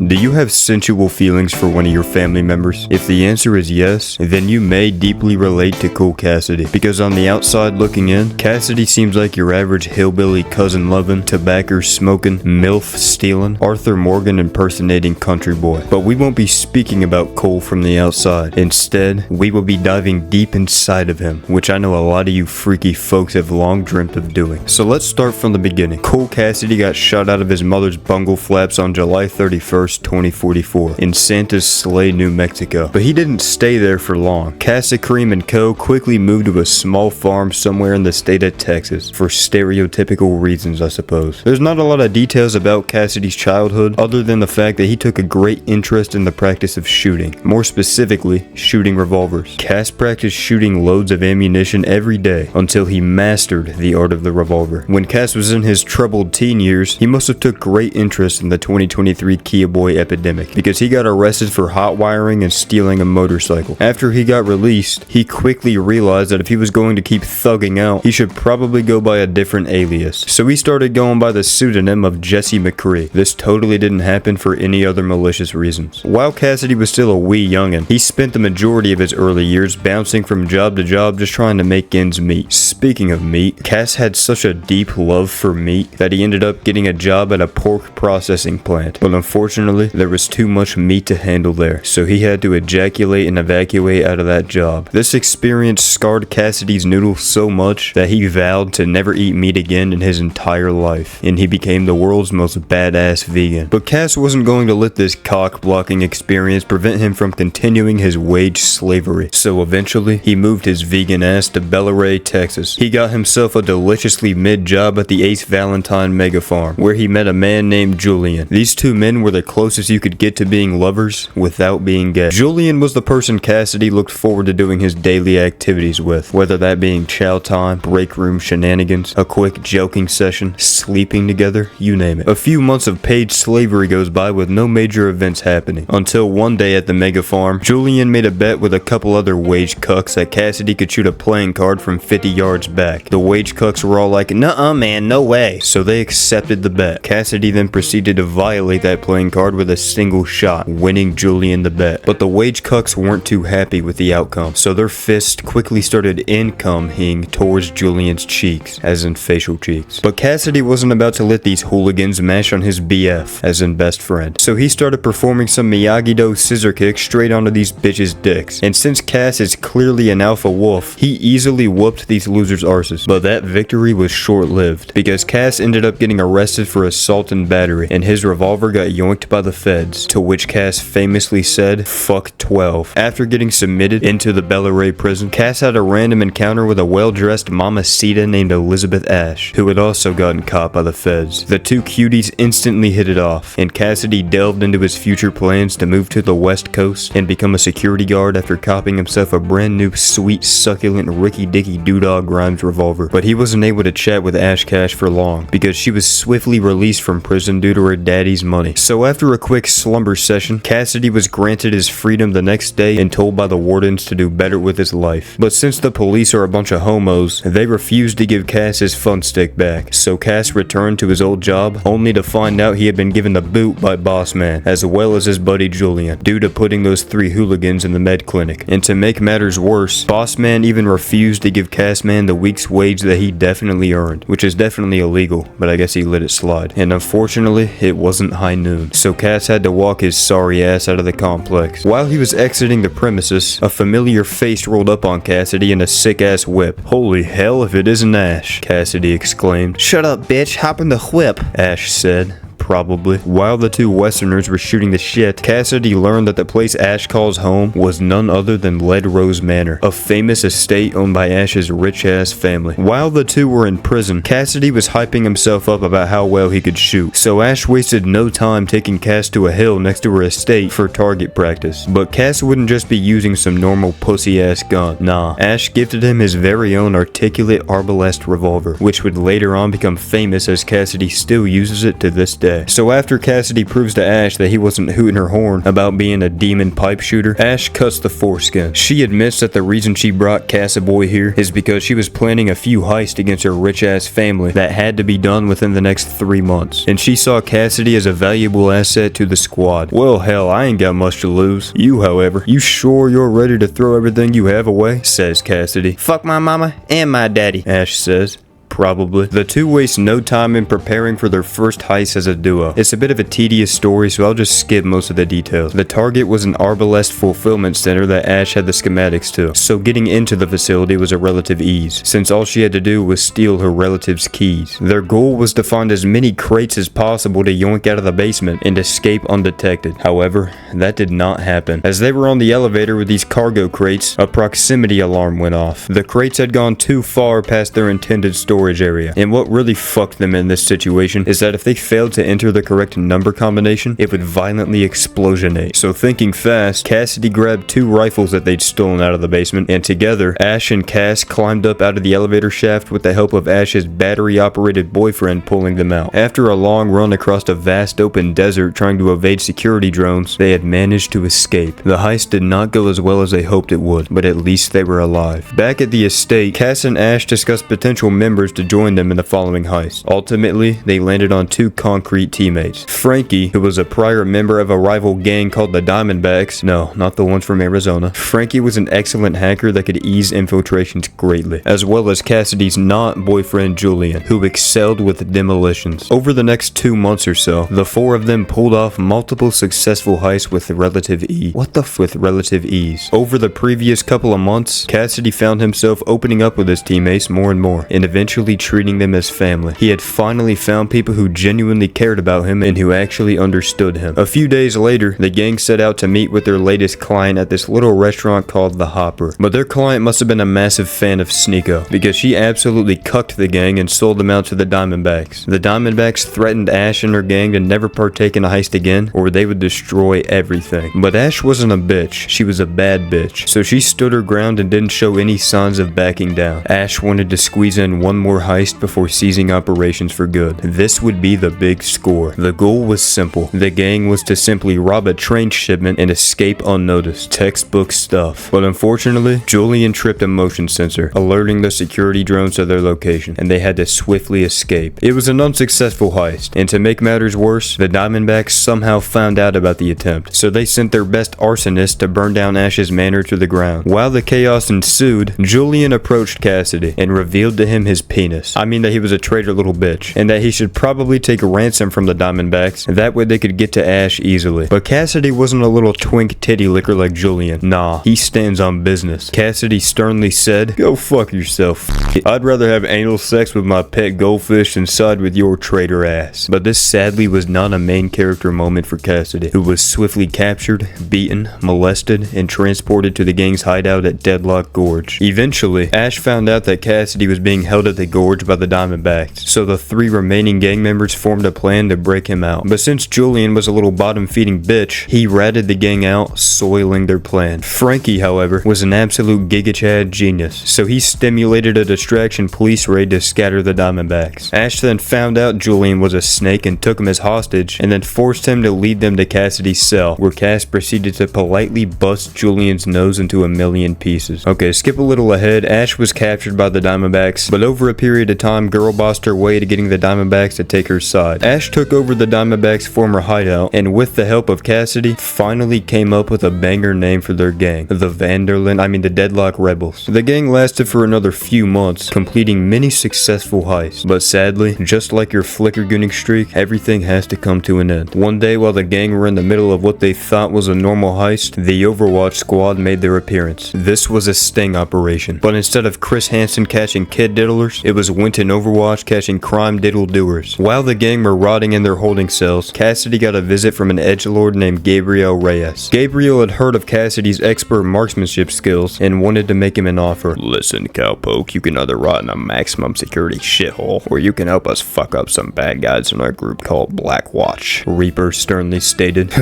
Do you have sensual feelings for one of your family members? If the answer is yes, then you may deeply relate to Cool Cassidy. Because on the outside looking in, Cassidy seems like your average hillbilly cousin loving, tobacco smoking, MILF stealing, Arthur Morgan impersonating country boy. But we won't be speaking about Cole from the outside. Instead, we will be diving deep inside of him, which I know a lot of you freaky folks have long dreamt of doing. So let's start from the beginning. Cole Cassidy got shot out of his mother's bungle flaps on July 31st, 2044 in Santa's Slay, New Mexico. But he didn't stay there for long. Cassidy and Co. quickly moved to a small farm somewhere in the state of Texas, for stereotypical reasons, I suppose. There's not a lot of details about Cassidy's childhood, other than the fact that he took a great interest in the practice of shooting. More specifically, shooting revolvers. Cass practiced shooting loads of ammunition every day until he mastered the art of the revolver. When Cass was in his troubled teen years, he must have took great interest in the 2023 Kia Boy epidemic, because he got arrested for hot wiring and stealing a motorcycle. After he got released, he quickly realized that if he was going to keep thugging out, he should probably go by a different alias. So he started going by the pseudonym of Jesse McCree. This totally didn't happen for any other malicious reasons. While Cassidy was still a wee youngin', he spent the majority of his early years bouncing from job to job just trying to make ends meet. Speaking of meat, Cass had such a deep love for meat that he ended up getting a job at a pork processing plant. But unfortunately, there was too much meat to handle there, so he had to ejaculate and evacuate out of that job. This experience scarred Cassidy's noodles so much that he vowed to never eat meat again in his entire life, and he became the world's most badass vegan. But Cass wasn't going to let this cock-blocking experience prevent him from continuing his wage slavery, so eventually he moved his vegan ass to Bellaray, Texas. He got himself a deliciously mid job at the Ace Valentine Mega Farm, where he met a man named Julian. These two men were the closest you could get to being lovers without being gay. Julian was the person Cassidy looked forward to doing his daily activities with, whether that being chow time, break room shenanigans, a quick joking session, sleeping together, you name it. A few months of paid slavery goes by with no major events happening, until one day at the Mega Farm, Julian made a bet with a couple other wage cucks that Cassidy could shoot a playing card from 50 yards back. The wage cucks were all like, "Nuh-uh man, no way," so they accepted the bet. Cassidy then proceeded to violate that playing card with a single shot, winning Julian the bet. But the wage cucks weren't too happy with the outcome, so their fists quickly started incoming towards Julian's cheeks, as in facial cheeks. But Cassidy wasn't about to let these hooligans mash on his BF, as in best friend. So he started performing some Miyagi-Do scissor kicks straight onto these bitches' dicks. And since Cass is clearly an alpha wolf, he easily whooped these losers' arses. But that victory was short-lived, because Cass ended up getting arrested for assault and battery, and his revolver got yoinked by the feds, to which Cass famously said, "Fuck 12. After getting submitted into the Bellaray prison, Cass had a random encounter with a well-dressed mamacita named Elizabeth Ash, who had also gotten caught by the feds. The two cuties instantly hit it off, and Cassidy delved into his future plans to move to the West Coast and become a security guard after copying himself a brand new sweet succulent Ricky Dicky Doodog Grimes revolver. But he wasn't able to chat with Ash Cash for long, because she was swiftly released from prison due to her daddy's money. So after a quick slumber session, Cassidy was granted his freedom the next day and told by the wardens to do better with his life. But since the police are a bunch of homos, they refused to give Cass his fun stick back. So Cass returned to his old job, only to find out he had been given the boot by Boss Man, as well as his buddy Julian, due to putting those three hooligans in the med clinic. And to make matters worse, Boss Man even refused to give Cass Man the week's wage that he definitely earned, which is definitely illegal, but I guess he let it slide. And unfortunately, it wasn't high noon, so Cass had to walk his sorry ass out of the complex. While he was exiting the premises, a familiar face rolled up on Cassidy in a sick-ass whip. "Holy hell if it isn't Ash," Cassidy exclaimed. "Shut up, bitch. Hop in the whip," Ash said. Probably. While the two Westerners were shooting the shit, Cassidy learned that the place Ash calls home was none other than Lead Rose Manor, a famous estate owned by Ash's rich-ass family. While the two were in prison, Cassidy was hyping himself up about how well he could shoot, so Ash wasted no time taking Cass to a hill next to her estate for target practice. But Cass wouldn't just be using some normal pussy-ass gun. Nah, Ash gifted him his very own articulate arbalest revolver, which would later on become famous as Cassidy still uses it to this day. day. So after Cassidy proves to Ash that he wasn't hooting her horn about being a demon pipe shooter, Ash cuts the foreskin. She admits that the reason she brought Cassiboy here is because she was planning a few heists against her rich-ass family that had to be done within the next 3 months, and she saw Cassidy as a valuable asset to the squad. Well, hell, I ain't got much to lose. You, however, you sure you're ready to throw everything you have away? Says Cassidy. Fuck my mama and my daddy. Ash says. Probably. The two waste no time in preparing for their first heist as a duo. It's a bit of a tedious story, so I'll just skip most of the details. The target was an Arbalest fulfillment center that Ash had the schematics to, so getting into the facility was a relative ease, since all she had to do was steal her relative's keys. Their goal was to find as many crates as possible to yoink out of the basement and escape undetected. However, that did not happen. As they were on the elevator with these cargo crates, a proximity alarm went off. The crates had gone too far past their intended storage area, and what really fucked them in this situation is that if they failed to enter the correct number combination, it would violently explosionate. So thinking fast, Cassidy grabbed 2 rifles that they'd stolen out of the basement, and together, Ash and Cass climbed up out of the elevator shaft with the help of Ash's battery-operated boyfriend pulling them out. After a long run across a vast open desert trying to evade security drones, they had managed to escape. The heist did not go as well as they hoped it would, but at least they were alive. Back at the estate, Cass and Ash discussed potential members to join them in the following heist. Ultimately, they landed on 2 concrete teammates. Frankie, who was a prior member of a rival gang called the Diamondbacks. No, not the ones from Arizona. Frankie was an excellent hacker that could ease infiltrations greatly, as well as Cassidy's not-boyfriend Julian, who excelled with demolitions. Over the next 2 months or so, the 4 of them pulled off multiple successful heists with relative ease. With relative ease. Over the previous couple of months, Cassidy found himself opening up with his teammates more and more, and eventually treating them as family. He had finally found people who genuinely cared about him and who actually understood him. A few days later, the gang set out to meet with their latest client at this little restaurant called The Hopper. But their client must have been a massive fan of Sneeko, because she absolutely cucked the gang and sold them out to the Diamondbacks. The Diamondbacks threatened Ash and her gang to never partake in a heist again, or they would destroy everything. But Ash wasn't a bitch, she was a bad bitch, so she stood her ground and didn't show any signs of backing down. Ash wanted to squeeze in one more heist before ceasing operations for good. This would be the big score. The goal was simple. The gang was to simply rob a train shipment and escape unnoticed. Textbook stuff. But unfortunately, Julian tripped a motion sensor, alerting the security drones to their location, and they had to swiftly escape. It was an unsuccessful heist, and to make matters worse, the Diamondbacks somehow found out about the attempt, so they sent their best arsonist to burn down Ash's manor to the ground. While the chaos ensued, Julian approached Cassidy and revealed to him his penis. I mean that he was a traitor little bitch, and that he should probably take ransom from the Diamondbacks, and that way they could get to Ash easily. But Cassidy wasn't a little twink titty licker like Julian. Nah, he stands on business. Cassidy sternly said, "Go fuck yourself. I'd rather have anal sex with my pet goldfish than side with your traitor ass." But this sadly was not a main character moment for Cassidy, who was swiftly captured, beaten, molested, and transported to the gang's hideout at Deadlock Gorge. Eventually, Ash found out that Cassidy was being held at the gorge by the Diamondbacks, so the 3 remaining gang members formed a plan to break him out. But since Julian was a little bottom-feeding bitch, he ratted the gang out, soiling their plan. Frankie, however, was an absolute giga-chad genius, so he stimulated a distraction police raid to scatter the Diamondbacks. Ash then found out Julian was a snake and took him as hostage, and then forced him to lead them to Cassidy's cell, where Cass proceeded to politely bust Julian's nose into a million pieces. Okay, skip a little ahead. Ash was captured by the Diamondbacks, but over a period of time, girl bossed her way to getting the Diamondbacks to take her side. Ash took over the Diamondbacks' former hideout, and with the help of Cassidy, finally came up with a banger name for their gang, the the Deadlock Rebels. The gang lasted for another few months, completing many successful heists, but sadly, just like your flicker-gooning streak, everything has to come to an end. One day, while the gang were in the middle of what they thought was a normal heist, the Overwatch squad made their appearance. This was a sting operation, but instead of Chris Hansen catching kid diddlers, it was Winton Overwatch catching crime diddle-doers. While the gang were rotting in their holding cells, Cassidy got a visit from an edgelord named Gabriel Reyes. Gabriel had heard of Cassidy's expert marksmanship skills and wanted to make him an offer. "Listen, cowpoke, you can either rot in a maximum security shithole, or you can help us fuck up some bad guys in our group called Black Watch," Reaper sternly stated.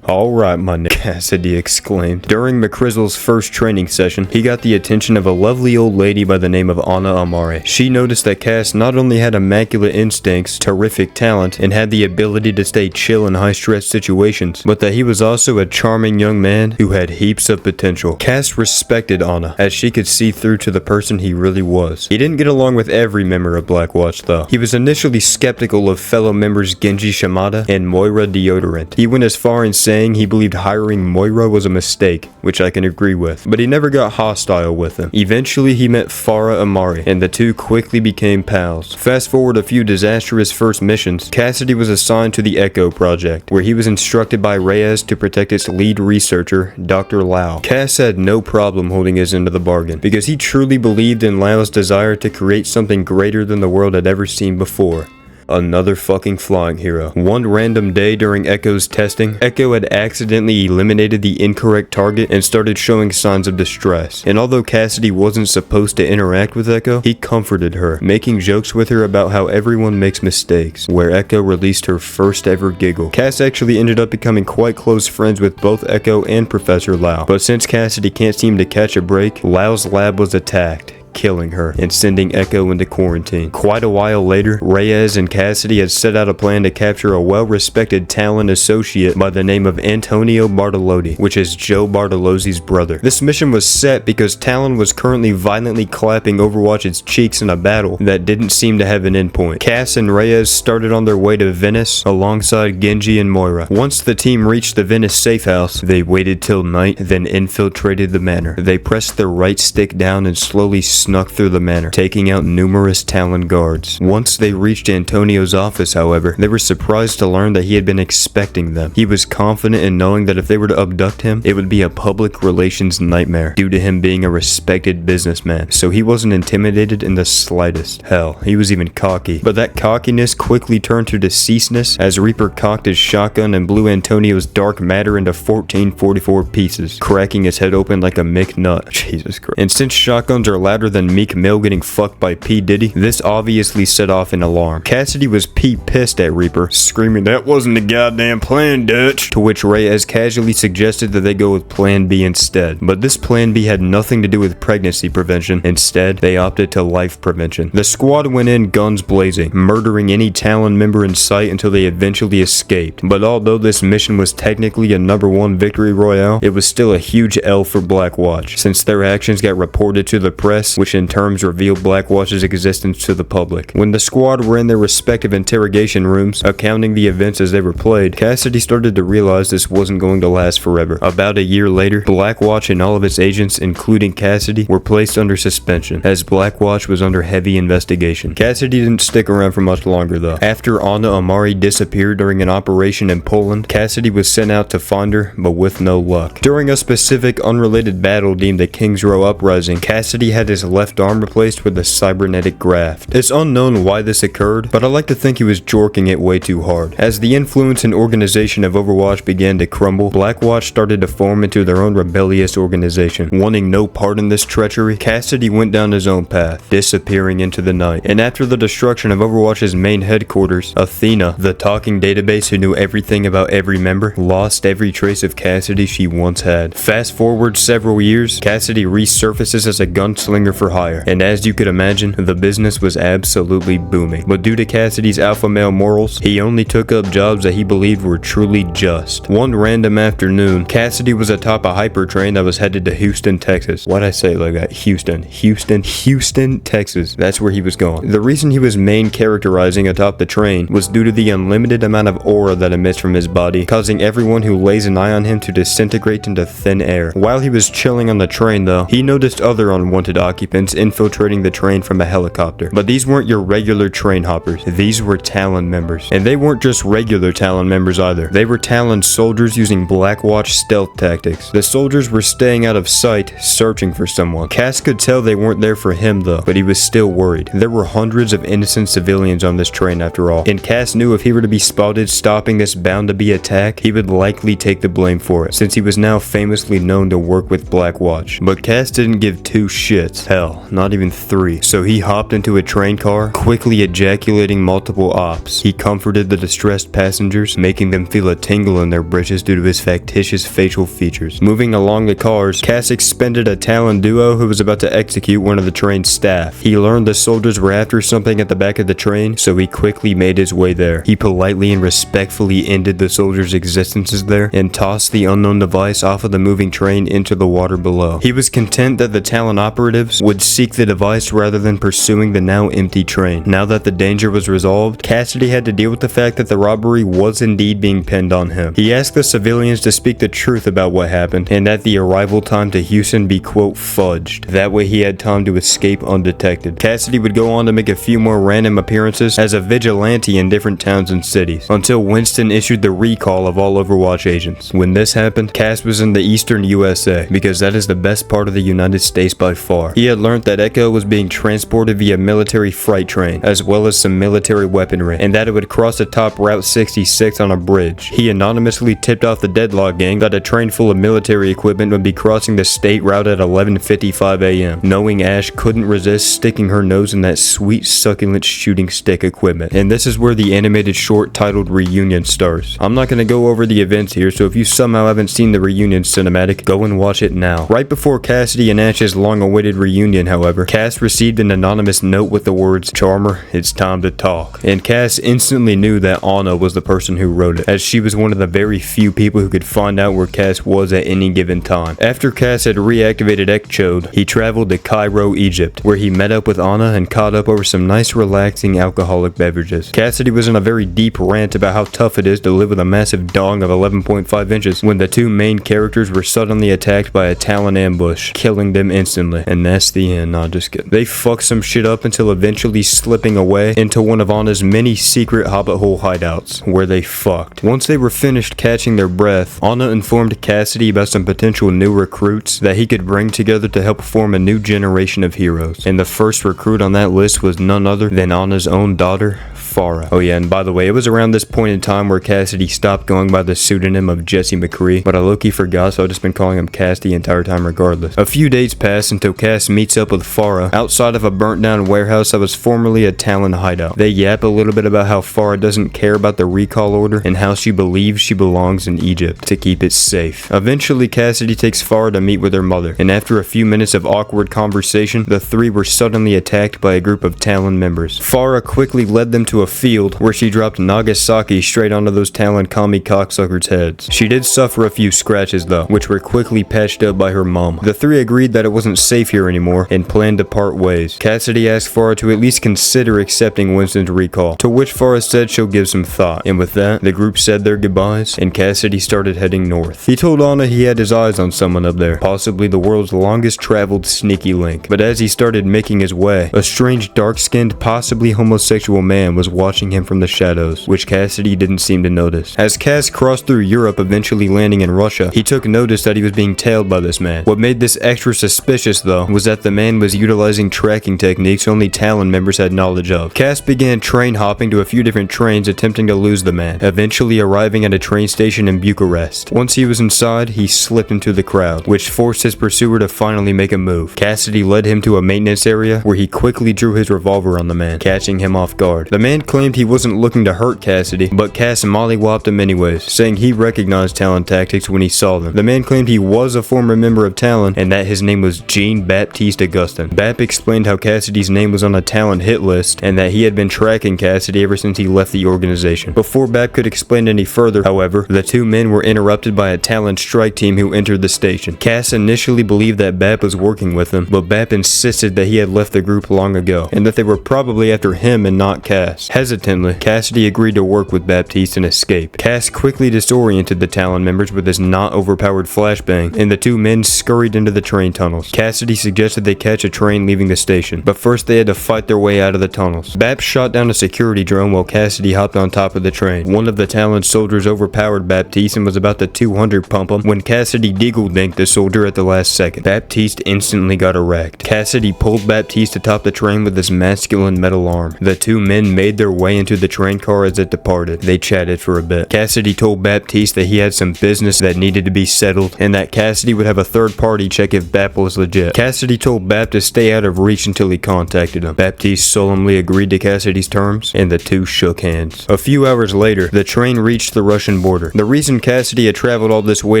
Alright, my nigga, Cassidy exclaimed. During McCrizzle's first training session, he got the attention of a lovely old lady by the name of Anna Amare. She noticed that Cass not only had immaculate instincts, terrific talent, and had the ability to stay chill in high-stress situations, but that he was also a charming young man who had heaps of potential. Cass respected Anna, as she could see through to the person he really was. He didn't get along with every member of Blackwatch, though. He was initially skeptical of fellow members Genji Shimada and Moira Deodorant. He went as far in saying he believed hiring Moira was a mistake, which I can agree with, but he never got hostile with him. Eventually, he met Farah Amari, and the two quickly became pals. Fast forward a few disastrous first missions, Cassidy was assigned to the Echo Project, where he was instructed by Reyes to protect its lead researcher, Dr. Lau. Cass had no problem holding his end of the bargain, because he truly believed in Lau's desire to create something greater than the world had ever seen before. Another fucking flying hero. One random day during Echo's testing, Echo had accidentally eliminated the incorrect target and started showing signs of distress. And although Cassidy wasn't supposed to interact with Echo, he comforted her, making jokes with her about how everyone makes mistakes, where Echo released her first ever giggle. Cass actually ended up becoming quite close friends with both Echo and Professor Lau. But since Cassidy can't seem to catch a break, Lau's lab was attacked, killing her and sending Echo into quarantine. Quite a while later, Reyes and Cassidy had set out a plan to capture a well-respected Talon associate by the name of Antonio Bartolotti, which is Joe Bartolozzi's brother. This mission was set because Talon was currently violently clapping Overwatch's cheeks in a battle that didn't seem to have an endpoint. Cass and Reyes started on their way to Venice alongside Genji and Moira. Once the team reached the Venice safe house, they waited till night, then infiltrated the manor. They pressed their right stick down and slowly snuck through the manor, taking out numerous Talon guards. Once they reached Antonio's office, however, they were surprised to learn that he had been expecting them. He was confident in knowing that if they were to abduct him, it would be a public relations nightmare due to him being a respected businessman, so he wasn't intimidated in the slightest. Hell, he was even cocky. But that cockiness quickly turned to deceasedness as Reaper cocked his shotgun and blew Antonio's dark matter into 1444 pieces, cracking his head open like a McNut. Jesus Christ. And since shotguns are louder than Meek Mill getting fucked by P. Diddy, this obviously set off an alarm. Cassidy was pissed at Reaper, screaming, "That wasn't the goddamn plan, Dutch," to which Reyes casually suggested that they go with Plan B instead. But this Plan B had nothing to do with pregnancy prevention. Instead, they opted to life prevention. The squad went in guns blazing, murdering any Talon member in sight until they eventually escaped. But although this mission was technically a #1 victory royale, it was still a huge L for Blackwatch, since their actions got reported to the press, which in terms revealed Blackwatch's existence to the public. When the squad were in their respective interrogation rooms, accounting the events as they were played, Cassidy started to realize this wasn't going to last forever. About a year later, Blackwatch and all of its agents, including Cassidy, were placed under suspension, as Blackwatch was under heavy investigation. Cassidy didn't stick around for much longer though. After Anna Amari disappeared during an operation in Poland, Cassidy was sent out to find her, but with no luck. During a specific unrelated battle deemed the King's Row Uprising, Cassidy had his left arm replaced with a cybernetic graft. It's unknown why this occurred, but I like to think he was jorking it way too hard. As the influence and organization of Overwatch began to crumble, Blackwatch started to form into their own rebellious organization. Wanting no part in this treachery, Cassidy went down his own path, disappearing into the night. And after the destruction of Overwatch's main headquarters, Athena, the talking database who knew everything about every member, lost every trace of Cassidy she once had. Fast forward several years, Cassidy resurfaces as a gunslinger for hire, and as you could imagine, the business was absolutely booming. But due to Cassidy's alpha male morals, he only took up jobs that he believed were truly just. One random afternoon, Cassidy was atop a hyper train that was headed to Houston, Texas. Why'd I say it like that? Houston, Texas. That's where he was going. The reason he was main characterizing atop the train was due to the unlimited amount of aura that emits from his body, causing everyone who lays an eye on him to disintegrate into thin air. While he was chilling on the train though, he noticed other unwanted occupants infiltrating the train from a helicopter. But these weren't your regular train hoppers. These were Talon members. And they weren't just regular Talon members either. They were Talon soldiers using Blackwatch stealth tactics. The soldiers were staying out of sight, searching for someone. Cass could tell they weren't there for him though, but he was still worried. There were hundreds of innocent civilians on this train after all, and Cass knew if he were to be spotted stopping this bound-to-be attack, he would likely take the blame for it, since he was now famously known to work with Blackwatch. But Cass didn't give two shits. Hell, not even 3. So he hopped into a train car, quickly ejaculating multiple ops. He comforted the distressed passengers, making them feel a tingle in their britches due to his factitious facial features. Moving along the cars, Cass expended a Talon duo who was about to execute one of the train's staff. He learned the soldiers were after something at the back of the train, so he quickly made his way there. He politely and respectfully ended the soldiers' existences there and tossed the unknown device off of the moving train into the water below. He was content that the Talon operatives would seek the device rather than pursuing the now empty train. Now that the danger was resolved, Cassidy had to deal with the fact that the robbery was indeed being pinned on him. He asked the civilians to speak the truth about what happened and that the arrival time to Houston be quote fudged. That way he had time to escape undetected. Cassidy would go on to make a few more random appearances as a vigilante in different towns and cities until Winston issued the recall of all Overwatch agents. When this happened, Cass was in the eastern USA because that is the best part of the United States by far. He had learned that Echo was being transported via military freight train as well as some military weaponry and that it would cross atop Route 66 on a bridge. He anonymously tipped off the Deadlock gang that a train full of military equipment would be crossing the state route at 11:55 a.m. Knowing Ash couldn't resist sticking her nose in that sweet succulent shooting stick equipment. And this is where the animated short titled Reunion starts. I'm not going to go over the events here, so if you somehow haven't seen the Reunion cinematic, go and watch it now. Right before Cassidy and Ash's long-awaited reunion, however, Cass received an anonymous note with the words, "Charmer, it's time to talk." And Cass instantly knew that Anna was the person who wrote it, as she was one of the very few people who could find out where Cass was at any given time. After Cass had reactivated Ekchode, he traveled to Cairo, Egypt, where he met up with Anna and caught up over some nice relaxing alcoholic beverages. Cassidy was in a very deep rant about how tough it is to live with a massive dong of 11.5 inches when the two main characters were suddenly attacked by a Talon ambush, killing them instantly. And that's the end, nah, just kidding. They fucked some shit up until eventually slipping away into one of Anna's many secret hobbit hole hideouts, where they fucked. Once they were finished catching their breath, Anna informed Cassidy about some potential new recruits that he could bring together to help form a new generation of heroes. And the first recruit on that list was none other than Anna's own daughter, Farah. Oh yeah, and by the way, it was around this point in time where Cassidy stopped going by the pseudonym of Jesse McCree, but I low-key forgot, so I've just been calling him Cass the entire time regardless. A few days pass until Cass meets up with Farah outside of a burnt-down warehouse that was formerly a Talon hideout. They yap a little bit about how Farah doesn't care about the recall order and how she believes she belongs in Egypt to keep it safe. Eventually, Cassidy takes Farah to meet with her mother, and after a few minutes of awkward conversation, the three were suddenly attacked by a group of Talon members. Farah quickly led them to a field where she dropped Nagasaki straight onto those Talon commie cocksuckers' heads. She did suffer a few scratches though, which were quickly patched up by her mom. The three agreed that it wasn't safe here anymore and planned to part ways. Cassidy asked Farah to at least consider accepting Winston's recall, to which Farah said she'll give some thought. And with that, the group said their goodbyes and Cassidy started heading north. He told Anna he had his eyes on someone up there, possibly the world's longest traveled sneaky link. But as he started making his way, a strange dark-skinned, possibly homosexual man was watching him from the shadows, which Cassidy didn't seem to notice. As Cass crossed through Europe, eventually landing in Russia, he took notice that he was being tailed by this man. What made this extra suspicious though, was that the man was utilizing tracking techniques only Talon members had knowledge of. Cass began train hopping to a few different trains attempting to lose the man, eventually arriving at a train station in Bucharest. Once he was inside, he slipped into the crowd, which forced his pursuer to finally make a move. Cassidy led him to a maintenance area where he quickly drew his revolver on the man, catching him off guard. The man claimed he wasn't looking to hurt Cassidy, but Cass mollywopped him anyways, saying he recognized Talon tactics when he saw them. The man claimed he was a former member of Talon and that his name was Jean-Baptiste Augustin. Bap explained how Cassidy's name was on a Talon hit list and that he had been tracking Cassidy ever since he left the organization. Before Bap could explain any further, however, the two men were interrupted by a Talon strike team who entered the station. Cass initially believed that Bap was working with them, but Bap insisted that he had left the group long ago and that they were probably after him and not Cass. Hesitantly, Cassidy agreed to work with Baptiste and escape. Cass quickly disoriented the Talon members with his not overpowered flashbang, and the two men scurried into the train tunnels. Cassidy suggested they catch a train leaving the station, but first they had to fight their way out of the tunnels. Bap shot down a security drone while Cassidy hopped on top of the train. One of the Talon soldiers overpowered Baptiste and was about to 200 pump him when Cassidy deagle-dinked the soldier at the last second. Baptiste instantly got erect. Cassidy pulled Baptiste atop the train with his masculine metal arm. The two men made their way into the train car as it departed. They chatted for a bit. Cassidy told Baptiste that he had some business that needed to be settled and that Cassidy would have a third party check if Bap was legit. Cassidy told Bap to stay out of reach until he contacted him. Baptiste solemnly agreed to Cassidy's terms, and the two shook hands. A few hours later, the train reached the Russian border. The reason Cassidy had traveled all this way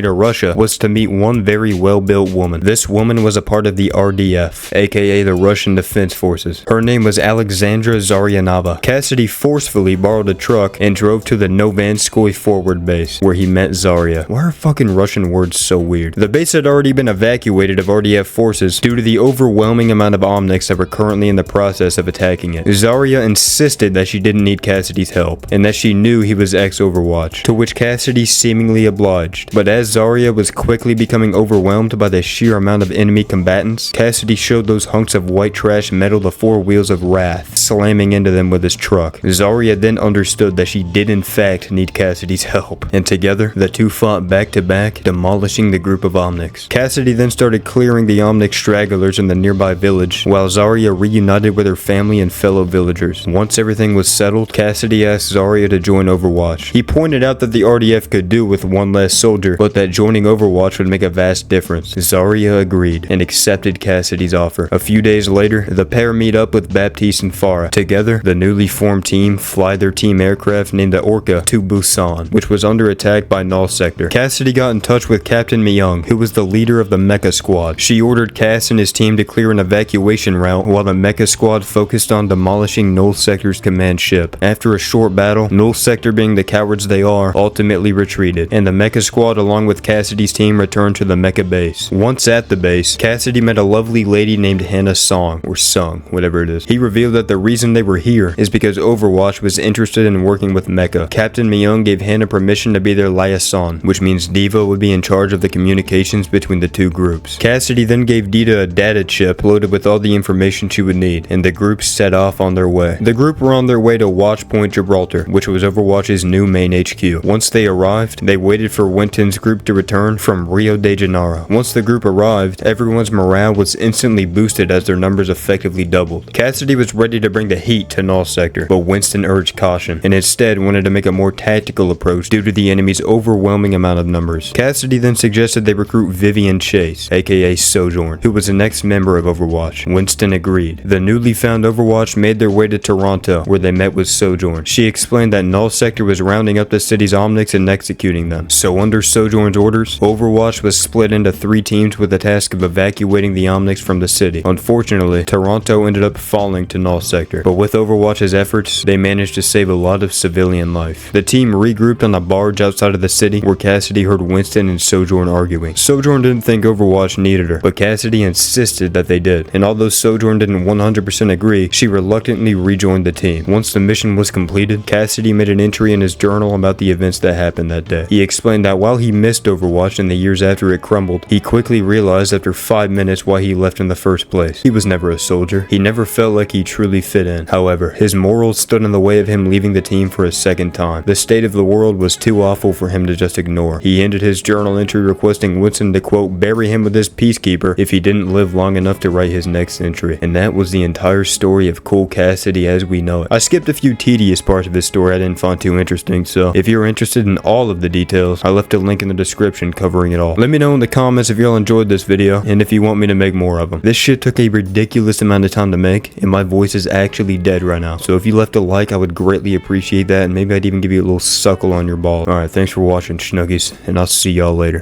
to Russia was to meet one very well-built woman. This woman was a part of the RDF, aka the Russian Defense Forces. Her name was Alexandra Zaryanova. Cassidy forcefully borrowed a truck and drove to the Novanskoye forward base, where he met Zarya. Why are fucking Russian words so weird? The base had already been evacuated of RDF forces due to the overwhelming amount of Omnics that were currently in the process of attacking it. Zarya insisted that she didn't need Cassidy's help, and that she knew he was ex-Overwatch, to which Cassidy seemingly obliged. But as Zarya was quickly becoming overwhelmed by the sheer amount of enemy combatants, Cassidy showed those hunks of white trash metal the four wheels of wrath, slamming into them with his truck. Zarya then understood that she did in fact need Cassidy's help, and together, the two fought back to back, demolishing the group of Omnics. Cassidy then started clearing the Omnic stragglers in the nearby village, while Zarya reunited with her family and fellow villagers. Once everything was settled, Cassidy asked Zarya to join Overwatch. He pointed out that the RDF could do with one less soldier, but that joining Overwatch would make a vast difference. Zarya agreed, and accepted Cassidy's offer. A few days later, the pair meet up with Baptiste and Farah. Together, the newly formed team fly their team aircraft named the Orca to Busan, which was under attack by Null Sector. Cassidy got in touch with Captain Myung, who was the leader of the Mecha Squad. She ordered Cass and his team to clear an evacuation route while the Mecha Squad focused on demolishing Null Sector's command ship. After a short battle, Null Sector, being the cowards they are, ultimately retreated, and the Mecha Squad along with Cassidy's team returned to the Mecha base. Once at the base, Cassidy met a lovely lady named Hannah Song, or Sung, whatever it is. He revealed that the reason they were here is because Overwatch was interested in working with Mecha. Captain Myung gave Hannah permission to be their liaison, which means Diva would be in charge of the communications between the two groups. Cassidy then gave Dita a data chip loaded with all the information she would need, and the group set off on their way. The group were on their way to Watch Point Gibraltar, which was Overwatch's new main HQ. Once they arrived, they waited for Winton's group to return from Rio de Janeiro. Once the group arrived, everyone's morale was instantly boosted as their numbers effectively doubled. Cassidy was ready to bring the heat to Null Sector, but Winston urged caution, and instead wanted to make a more tactical approach due to the enemy's overwhelming amount of numbers. Cassidy then suggested they recruit Vivian Chase, aka Sojourn, who was the next member of Overwatch. Winston agreed. The newly found Overwatch made their way to Toronto, where they met with Sojourn. She explained that Null Sector was rounding up the city's Omnics and executing them. So under Sojourn's orders, Overwatch was split into 3 teams with the task of evacuating the Omnics from the city. Unfortunately, Toronto ended up falling to Null Sector, but with Overwatch's efforts, they managed to save a lot of civilian life. The team regrouped on a barge outside of the city, where Cassidy heard Winston and Sojourn arguing. Sojourn didn't think Overwatch needed her, but Cassidy insisted that they did, and although Sojourn didn't 100% agree, she reluctantly rejoined the team. Once the mission was completed, Cassidy made an entry in his journal about the events that happened that day. He explained that while he missed Overwatch in the years after it crumbled, he quickly realized after 5 minutes why he left in the first place. He was never a soldier. He never felt like he truly fit in. However, his morals stood in the way of him leaving the team for a second time. The state of the world was too awful for him to just ignore. He ended his journal entry requesting Winston to, quote, bury him with his peacekeeper if he didn't live long enough to write his next entry. And that was the entire story of Cole Cassidy as we know it. I skipped a few tedious parts of his story I didn't find too interesting, so if you're interested in all of the details, I left a link in the description covering it all. Let me know in the comments if y'all enjoyed this video, and if you want me to make more of them. This shit took a ridiculous amount of time to make, and my voice is actually dead right now, so if you left a like, I would greatly appreciate that, and maybe I'd even give you a little suckle on your ball. Alright, thanks for watching, Schnuggies, and I'll see y'all later.